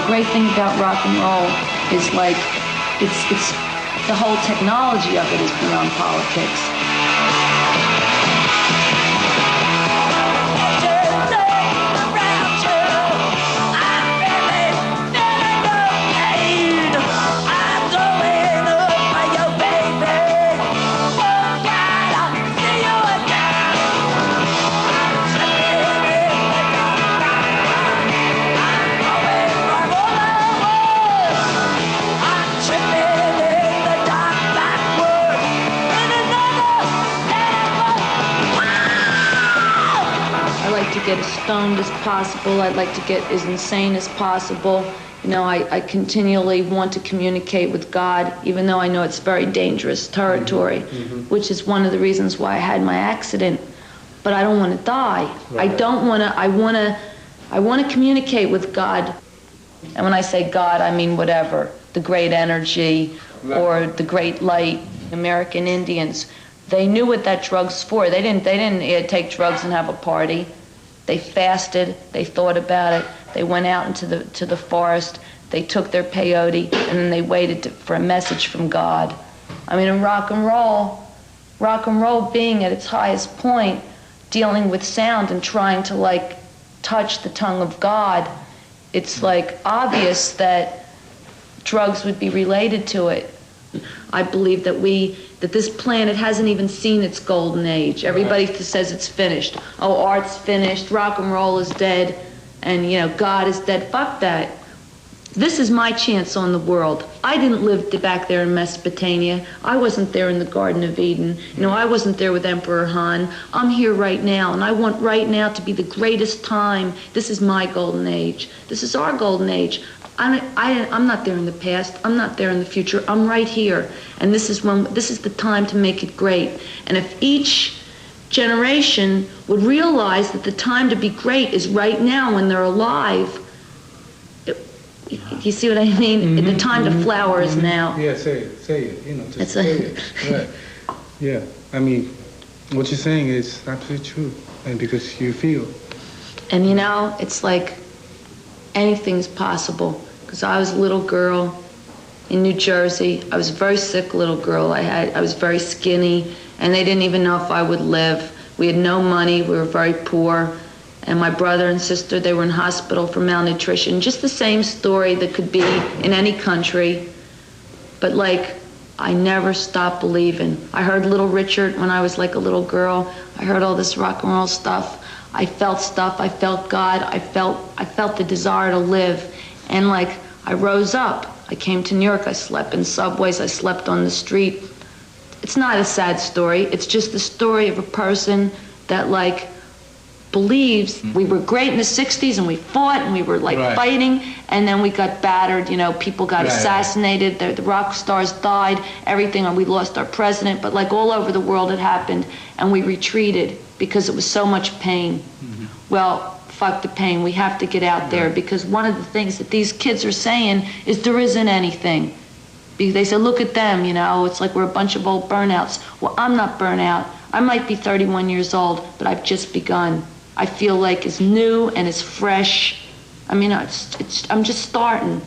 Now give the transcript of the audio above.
The great thing about rock and roll is like, it's the whole technology of it is beyond politics. Get as stoned as possible. I'd like to get as insane as possible. You know, I continually want to communicate with God, even though I know it's very dangerous territory, which is one of the reasons why I had my accident. But I don't want to die. Right. I want to communicate with God. And when I say God, I mean whatever, the great energy or the great light. American Indians, they knew what that drug's for. They didn't take drugs and have a party. They fasted, they thought about it, they went out into the forest, they took their peyote, and then they waited for a message from God. I mean, in rock and roll being at its highest point, dealing with sound and trying to like touch the tongue of God, it's like obvious that drugs would be related to it. I believe that this planet hasn't even seen its golden age. Everybody says it's finished. Oh, art's finished, rock and roll is dead, and you know, God is dead. Fuck that. This is my chance on the world. I didn't live back there in Mesopotamia. I wasn't there in the Garden of Eden. You know, I wasn't there with Emperor Han. I'm here right now, and I want right now to be the greatest time. This is my golden age. This is our golden age. I'm not there in the past. I'm not there in the future. I'm right here. And this is the time to make it great. And if each generation would realize that the time to be great is right now when they're alive, you see what I mean? The time to flower is now. Yeah, say it. You know, just say it. Right. Yeah. I mean, what you're saying is absolutely true. And because you feel. And you know, it's like, anything's possible. Because I was a little girl in New Jersey. I was a very sick little girl. I was very skinny, and they didn't even know if I would live. We had no money. We were very poor. And my brother and sister, they were in hospital for malnutrition. Just the same story that could be in any country. But like, I never stopped believing. I heard Little Richard when I was like a little girl. I heard all this rock and roll stuff. I felt stuff, I felt God, I felt the desire to live. And like, I rose up. I came to New York, I slept in subways, I slept on the street. It's not a sad story, it's just the story of a person that like, believes we were great in the 60s and we fought and we were like fighting, and then we got battered, you know, people got assassinated, the rock stars died, everything, and we lost our president, but like all over the world it happened, and we retreated because it was so much pain. Well, fuck the pain, we have to get out there, because one of the things that these kids are saying is there isn't anything. They say, look at them, you know, it's like we're a bunch of old burnouts. Well, I'm not burnout. I might be 31 years old, but I've just begun. I feel like it's new and it's fresh. I mean, I'm just starting.